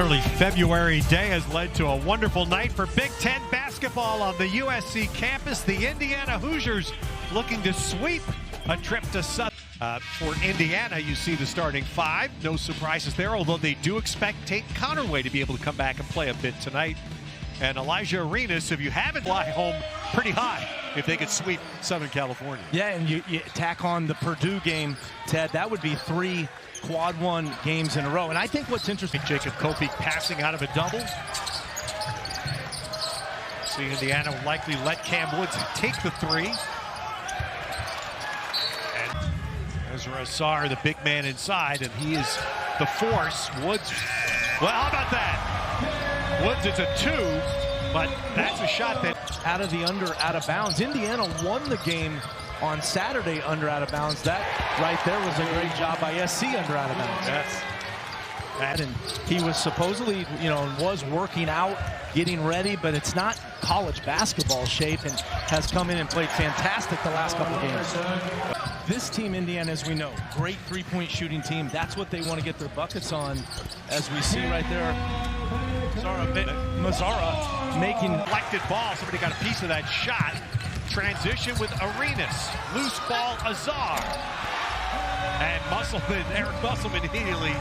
early February day has led to a wonderful night for Big Ten basketball on the USC campus. The Indiana Hoosiers looking to sweep a trip to Southern. For Indiana, you see the starting five. No surprises there, although they do expect Tate Connerway to be able to come back and play a bit tonight. And Elijah Arenas, if you haven't, fly home pretty high if they could sweep Southern California. Yeah, and you tack on the Purdue game, Ted, that would be 3 quad one games in a row. And I think what's interesting, Jacob Kofi passing out of a double. See, Indiana will likely let Cam Woods take the three. And Ezra Azar, the big man inside, and he is the force. Woods, well, how about that? Woods, it's a 2, but that's a shot that... Out of the under, out of bounds. Indiana won the game on Saturday under out of bounds. That right there was a great job by SC under out of bounds. Yes. And he was supposedly, was working out, getting ready, but it's not college basketball shape, and has come in and played fantastic the last couple of games. This team, Indiana, as we know, great three-point shooting team. That's what they want to get their buckets on, as we see right there. Mazzara making deflected ball. Somebody got a piece of that shot. Transition with Arenas. Loose ball, Azar. And Eric Musselman immediately.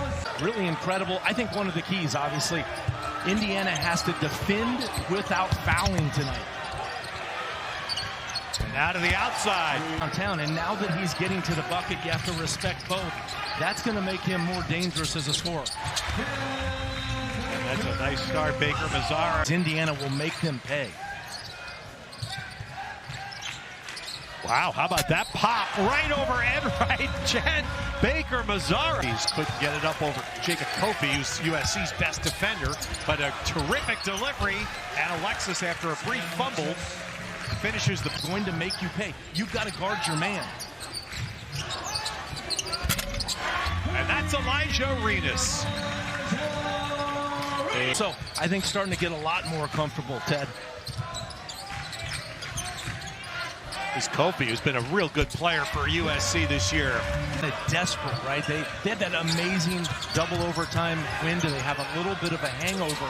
Really incredible. I think one of the keys, obviously, Indiana has to defend without fouling tonight. And out of the outside. Downtown, and now that he's getting to the bucket, you have to respect both. That's going to make him more dangerous as a scorer. And that's a nice start, Baker Mazzara. Indiana will make them pay. Wow, how about that pop right over Enright? Chad Baker Mazzara couldn't get it up over Jacob Kofi, who's USC's best defender, but a terrific delivery. And Alexis, after a brief fumble, finishes the... Going to make you pay. You've got to guard your man. And that's Elijah Arenas. So I think starting to get a lot more comfortable, Ted. Is Kofi, who's been a real good player for USC this year. Desperate, right? They had that amazing double overtime win. Do they have a little bit of a hangover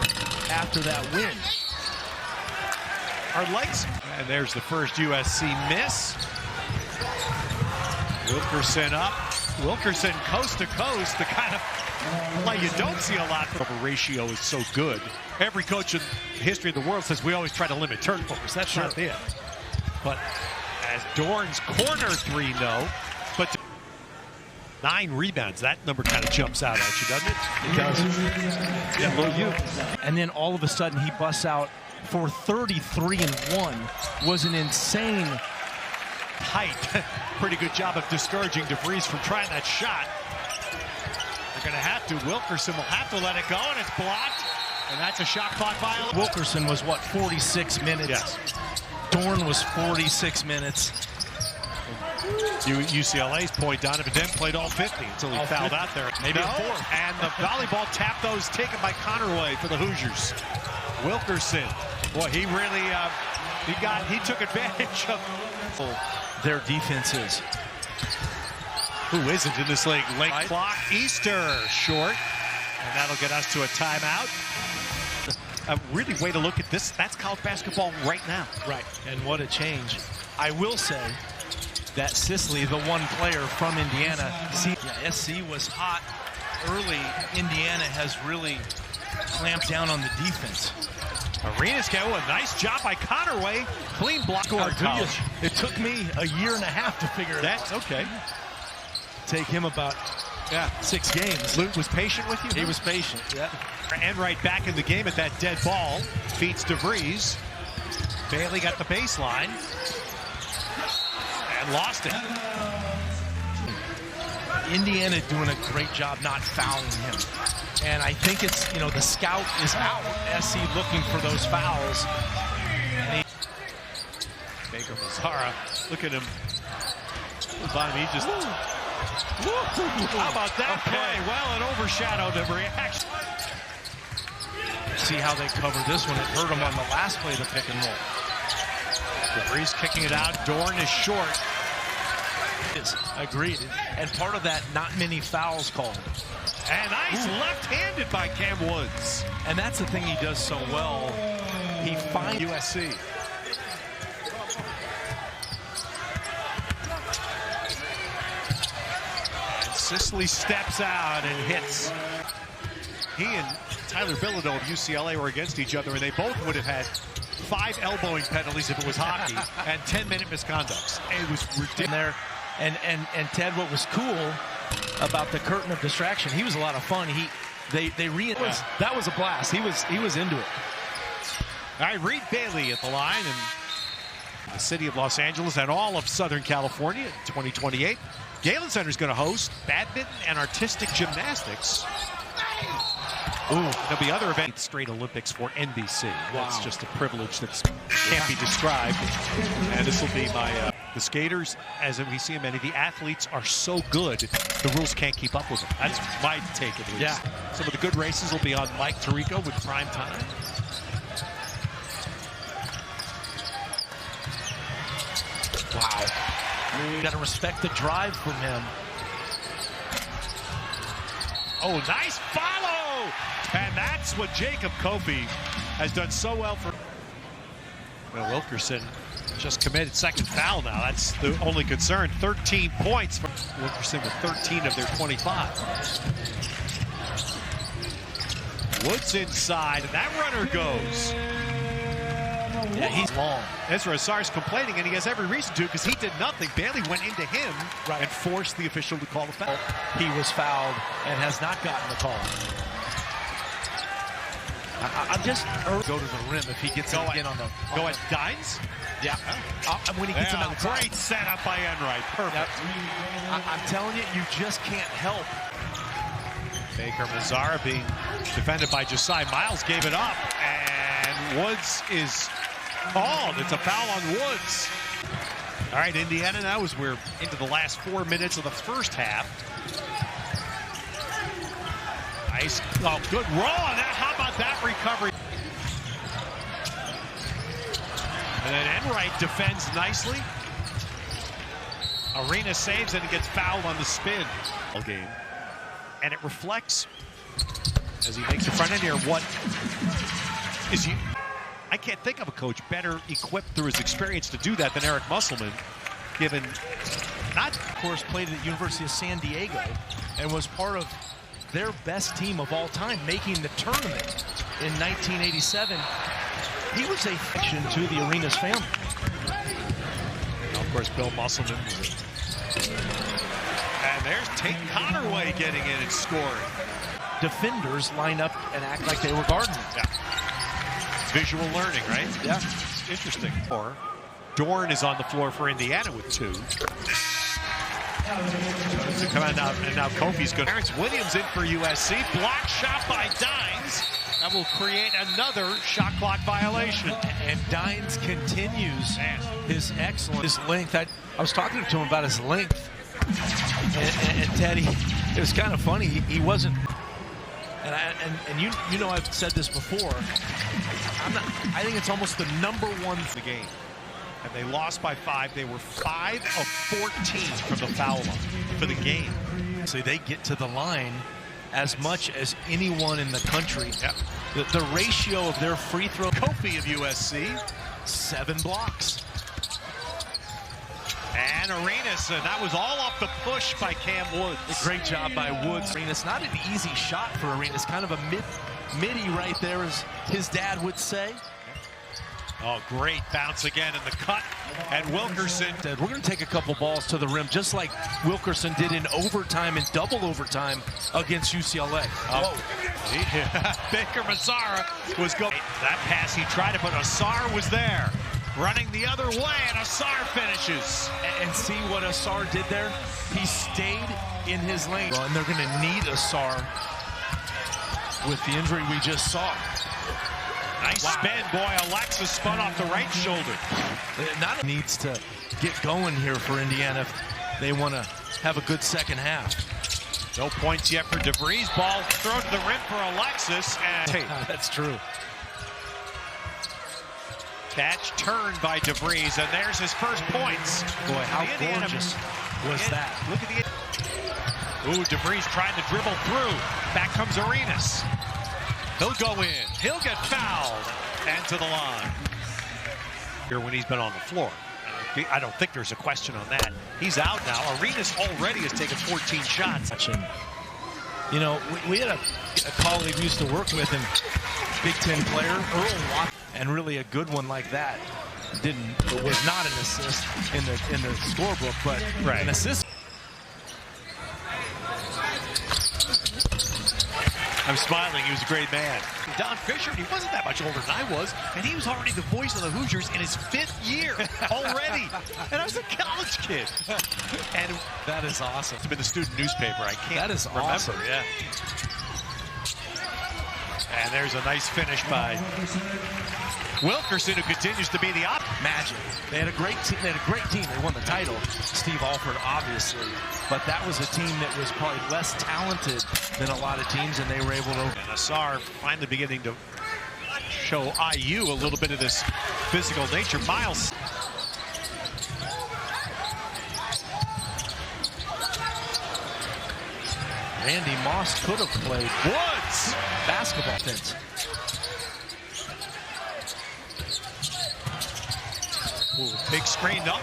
after that win? Our legs. And there's the first USC miss. Wilkerson up. Wilkerson coast to coast. The kind of play you don't see a lot. The ratio is so good. Every coach in the history of the world says we always try to limit turnovers. That's not it. But as Dorn's corner three, no. But 9 rebounds. That number kind of jumps out at you, doesn't it? It does. Yeah, little you. And then all of a sudden he busts out for 33 and 1. Was an insane height. Pretty good job of discouraging DeVries from trying that shot. They're going to have to. Wilkerson will have to let it go, and it's blocked. And that's a shot clock violation. Wilkerson was, what, 46 minutes? Yes. Dorn was 46 minutes. UCLA's point, Donovan Dent played all 50 until he fouled out there. Maybe a fourth. And the volleyball tap, those taken by Connerway for the Hoosiers. Wilkerson, boy, he really, he took advantage of their defenses. Who isn't in this league? Late clock, Easter short, and that'll get us to a timeout. A really way to look at this. That's college basketball right now. Right, and what a change. I will say that Sisley, the one player from Indiana, SC was hot early. Indiana has really clamped down on the defense. Arenas got a nice job by Connerway. Clean block. It took me a year and a half to figure it out. That's okay. Take him about 6 games. Luke was patient with you? He was patient, yeah. Enright back in the game at that dead ball. Feeds DeVries. Bailey got the baseline. And lost it. Indiana doing a great job not fouling him. And I think it's, the scout is out. SC looking for those fouls. Baker Mazzara, look at him. Bottom, he just... How about that play? Well, it overshadowed the reaction. See how they cover this one. It hurt them on the last play of the pick and roll. DeVries kicking it out. Dorn is short. Agreed. And part of that, not many fouls called. And nice left-handed by Cam Woods. And that's the thing he does so well. He finds USC. And Sisley steps out and hits. He and Tyler Bilodeau of UCLA were against each other, and they both would have had 5 elbowing penalties if it was hockey and 10-minute misconducts. It was ridiculous. there. And Ted, what was cool about the curtain of distraction, he was a lot of fun. That was a blast. He was into it. All right, Reed Bailey at the line, and the city of Los Angeles and all of Southern California in 2028. Galen Center is going to host badminton and artistic gymnastics. Ooh, there'll be other events. Straight Olympics for NBC. Wow. That's just a privilege that can't be described. And this will be my the skaters, as we see them, many the athletes are so good, the rules can't keep up with them. That's my take at least. Yeah. Some of the good races will be on Mike Tirico with prime time. Wow. You got to respect the drive from him. Oh, nice follow! And that's what Jacob Kofi has done so well for. Well, Wilkerson just committed second foul now. That's the only concern. 13 points for Wilkerson with 13 of their 25. Woods inside, and that runner goes. Yeah, he's long. Ezra Asar's complaining, and he has every reason to, because he did nothing. Bailey went into him and forced the official to call the foul. He was fouled and has not gotten the call. I'm just go to the rim if he gets it again on the. Go at Dines? Yeah. When he gets him outside. Great setup by Enright. Perfect. Yep. I'm telling you, you just can't help. Baker Mazzara being defended by Josiah Miles, gave it up, and Woods is called. It's a foul on Woods. All right, Indiana now as we're into the last 4 minutes of the first half. Nice, oh, good roll on that. How about that recovery? And then Enright defends nicely. Arena saves and it gets fouled on the spin. Game. And it reflects, as he makes the front end here, what is he? I can't think of a coach better equipped through his experience to do that than Eric Musselman, given not, of course, played at the University of San Diego and was part of their best team of all time, making the tournament in 1987. He was a fiction to the Arenas family. Now, of course, Bill Musselman. And there's Tate Connerway getting in and scoring. Defenders line up and act like they were guarding him. Yeah. Visual learning, right? Yeah. Interesting. Dorn is on the floor for Indiana with 2. So come on now, and now Kofi's good. Terrence Williams in for USC. Block shot by Dines. That will create another shot clock violation. And Dines continues his excellent, his length. I was talking to him about his length. And Teddy, it was kind of funny. He wasn't. And you know I've said this before. I think it's almost the #1 the game. And they lost by 5. They were 5 of 14 from the foul line for the game. So they get to the line as much as anyone in the country. Yep. The ratio of their free throw. Kofi of USC, 7 blocks. And Arenas, and that was all off the push by Cam Woods. A great job by Woods. Arenas, not an easy shot for Arenas. Kind of a midi right there, as his dad would say. Oh, great bounce again in the cut. And Wilkerson. We're going to take a couple balls to the rim, just like Wilkerson did in overtime and double overtime against UCLA. Baker Mazzara was going. That pass he tried to put, Asar was there. Running the other way, and Asar finishes. And see what Asar did there? He stayed in his lane. And they're going to need Asar with the injury we just saw. Nice spin, boy. Alexis spun off the right shoulder. Not needs to get going here for Indiana if they want to have a good second half. No points yet for DeVries. Ball thrown to the rim for Alexis. And that's true. Catch turned by DeVries, and there's his first points. Boy, how gorgeous was that? Look at Ooh, DeVries trying to dribble through. Back comes Arenas. He'll go in. He'll get fouled. And to the line. Here when he's been on the floor. I don't think there's a question on that. He's out now. Arenas already has taken 14 shots. You know, we had a colleague we used to work with, and Big Ten player, Earl Watt, and really a good one like that. Was not an assist in the scorebook, but an assist. I'm smiling. He was a great man. Don Fisher, he wasn't that much older than I was, and he was already the voice of the Hoosiers in his 5th year already. And I was a college kid. And that is awesome. It's been the student newspaper. I can't that is remember. Awesome. Yeah. And there's a nice finish by Wilkerson, who continues to be the magic. They had a great team. They won the title. Steve Alford, obviously, but that was a team that was probably less talented than a lot of teams, and they were able to. And Asar finally beginning to show IU a little bit of this physical nature. Miles. Randy Moss could have played Woods basketball fence. Ooh, big screen up.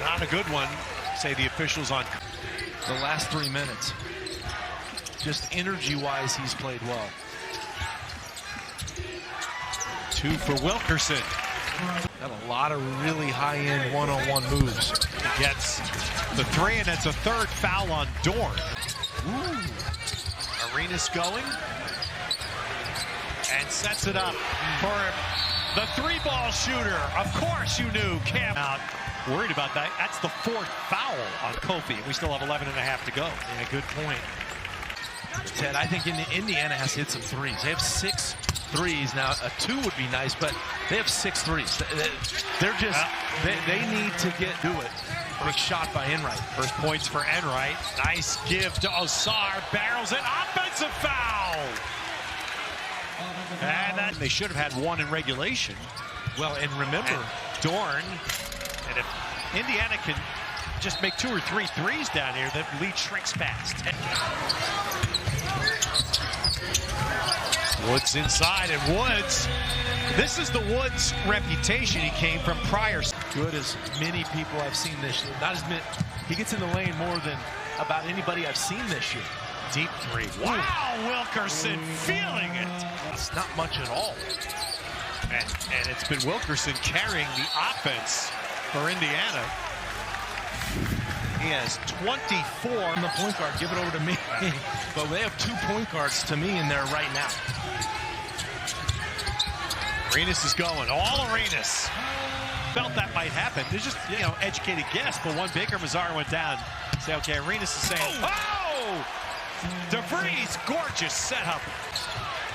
Not a good one, say the officials on. The last 3 minutes. Just energy-wise, he's played well. 2 for Wilkerson. Got a lot of really high-end one-on-one moves. He gets the 3, and it's a 3rd foul on Dorn. Ooh. Arenas going. And sets it up for the 3-ball shooter. Of course you knew. Cam out. Worried about that. That's the 4th foul on Kofi. We still have 11.5 to go. Yeah, good point. Ted, I think Indiana has hit some threes. They have 6 threes. Now, a 2 would be nice, but they have 6 threes. They're just, they need to do it. Quick shot by Enright. First points for Enright. Nice give to Osar. Barrels it. Offensive foul. And they should have had 1 in regulation. Well, and remember, Dorn. And if Indiana can just make 2 or 3 threes down here, the lead shrinks fast. Woods inside, and Woods, this is the Woods reputation he came from prior. Good as many people I've seen this year. Not as many. He gets in the lane more than about anybody I've seen this year. Deep 3. Wow, Wilkerson feeling it. It's not much at all. And it's been Wilkerson carrying the offense for Indiana. He has 24. On the point guard, give it over to me. But they have 2 point guards to me in there right now. Arenas is going. All Arenas. Felt that might happen. There's just, educated guess. But one Baker Mazzara went down. Say, okay, Arenas is saying, oh! DeVries, gorgeous setup.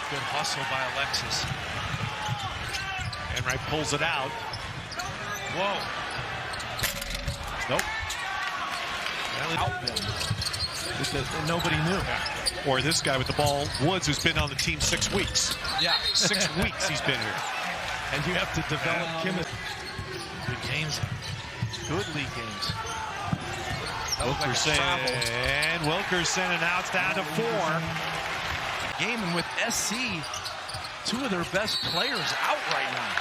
Good hustle by Alexis. Enright pulls it out. Whoa. Nope. Out them. Because nobody knew. Yeah. Or this guy with the ball, Woods, who's been on the team 6 weeks. Yeah. 6 weeks he's been here. And you have to develop chemistry. Good games. Good league games. Wilkerson. And Wilkerson, and now it's down to 4. Game, and with SC, 2 of their best players out right now.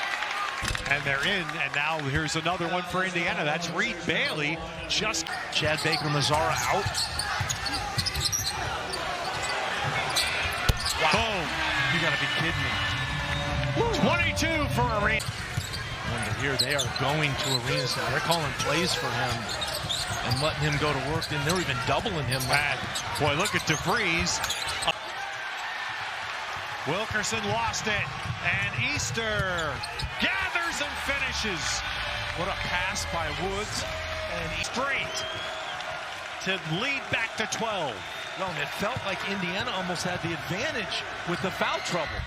And they're in, and now here's another one for Indiana. That's Reed Bailey. Just Chad Baker Mazzara out. Wow. Boom. You gotta be kidding me. 22 for Arenas. And here they are going to Arenas now. They're calling plays for him and letting him go to work, and they're even doubling him. And boy, look at DeVries. Wilkerson lost it, and Easter gathers and finishes. What a pass by Woods, and straight to lead back to 12. No, and it felt like Indiana almost had the advantage with the foul trouble.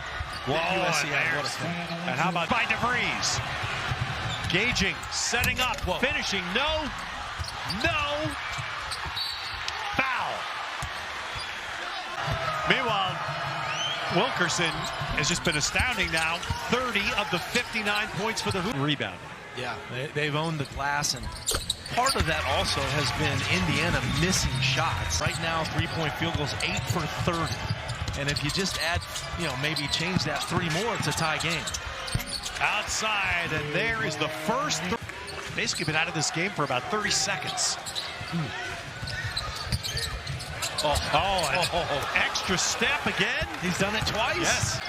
Whoa, and how about by DeVries? Gauging, setting up, finishing, no, foul. Meanwhile, Wilkerson has just been astounding now. 30 of the 59 points for the Hoosiers. Rebounding. Yeah, they've owned the glass, and Part of that also has been Indiana missing shots. Right now, three-point field goals 8 for 30. And if you just add, maybe change that 3 more, it's a tie game. Outside, and there is the first. Basically been out of this game for about 30 seconds. Extra step again. He's done it twice. Yes.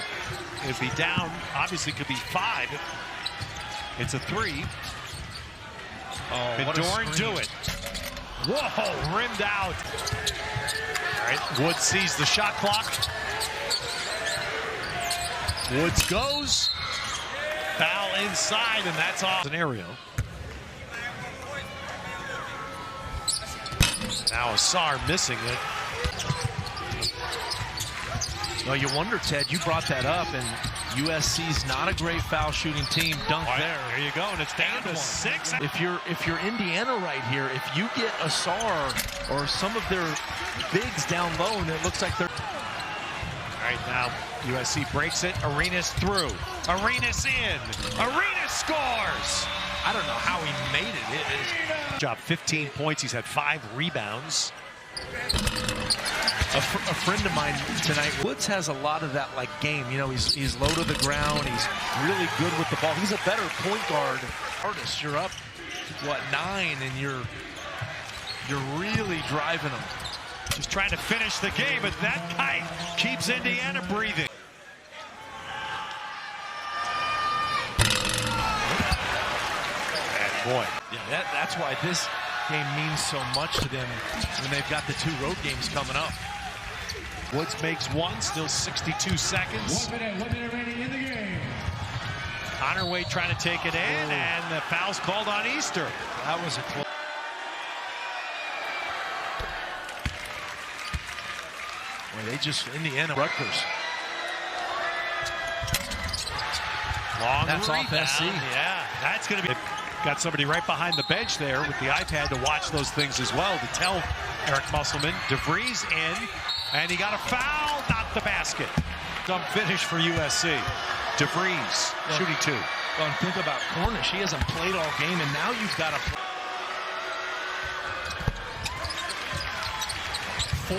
It'd be down. Obviously, could be 5. It's a 3. What a Dorn screen. do it. Whoa, rimmed out. All right, Woods sees the shot clock. Woods goes. Foul inside, and that's off. Scenario. Now Asar missing it. Well, you wonder, Ted, you brought that up, and USC's not a great foul shooting team. Dunk there. There you go, and it's down to 6. If you're Indiana right here, if you get Asar or some of their bigs down low, and it looks like they're... All right, now USC breaks it. Arenas through. Arenas in. Arenas scores. I don't know how he made it. It is... Job 15 points. He's had 5 rebounds. A friend of mine tonight, Woods has a lot of that game. He's low to the ground. He's really good with the ball. He's a better point guard. Artist, you're up, 9, and you're really driving them. Just trying to finish the game, but that guy keeps Indiana breathing. And boy, yeah, that's why this game means so much to them when they've got the 2 road games coming up. Woods makes 1, still 62 seconds. 1 minute remaining in the game. Honorway trying to take it in, and the foul's called on Easter. That was a close. Well, Indiana Rutgers. Long That's rebound. off SC. Yeah, that's going to be... Got somebody right behind the bench there with the iPad to watch those things as well, to tell Eric Musselman. DeVries in, and he got a foul, not the basket. Dumb finish for USC. DeVries shooting 2. Well, and think about Cornish. He hasn't played all game, and now you've got to play.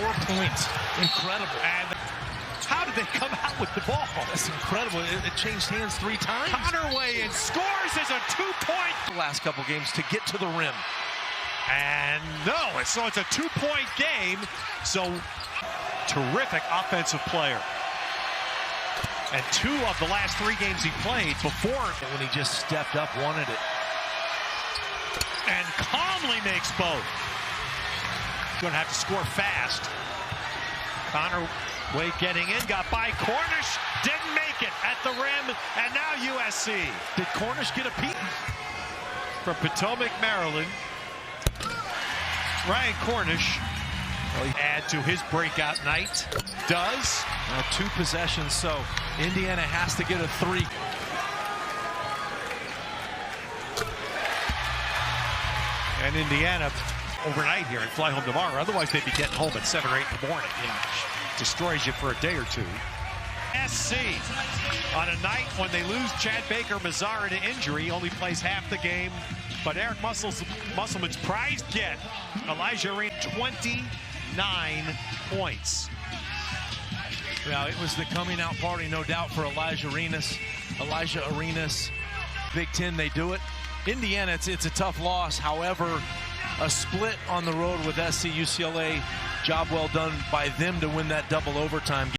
4 points. Incredible. And how did they come out with the ball? That's incredible. It changed hands 3 times. Honorway and scores as a 2-point. The last couple games to get to the rim. And no, so it's a 2-point game. So terrific offensive player. And 2 of the last 3 games he played before, when he just stepped up, wanted it. And calmly makes both. Going to have to score fast. Honorway getting in, got by Cornish, didn't make it at the rim, and now USC. Did Cornish get a peek? From Potomac, Maryland, Ryan Cornish add to his breakout night. Does. 2 possessions, so Indiana has to get a 3. And Indiana overnight here and fly home tomorrow. Otherwise, they'd be getting home at 7 or 8 in the morning. Yeah. Destroys you for a day or 2. SC on a night when they lose Chad Baker-Mazara to injury, only plays half the game. But Eric Musselman's prized get, Elijah Arena, 29 points. Well, it was the coming out party, no doubt, for Elijah Arenas. Big Ten, they do it. Indiana, it's a tough loss. However, a split on the road with SC UCLA. Job well done by them to win that double overtime game.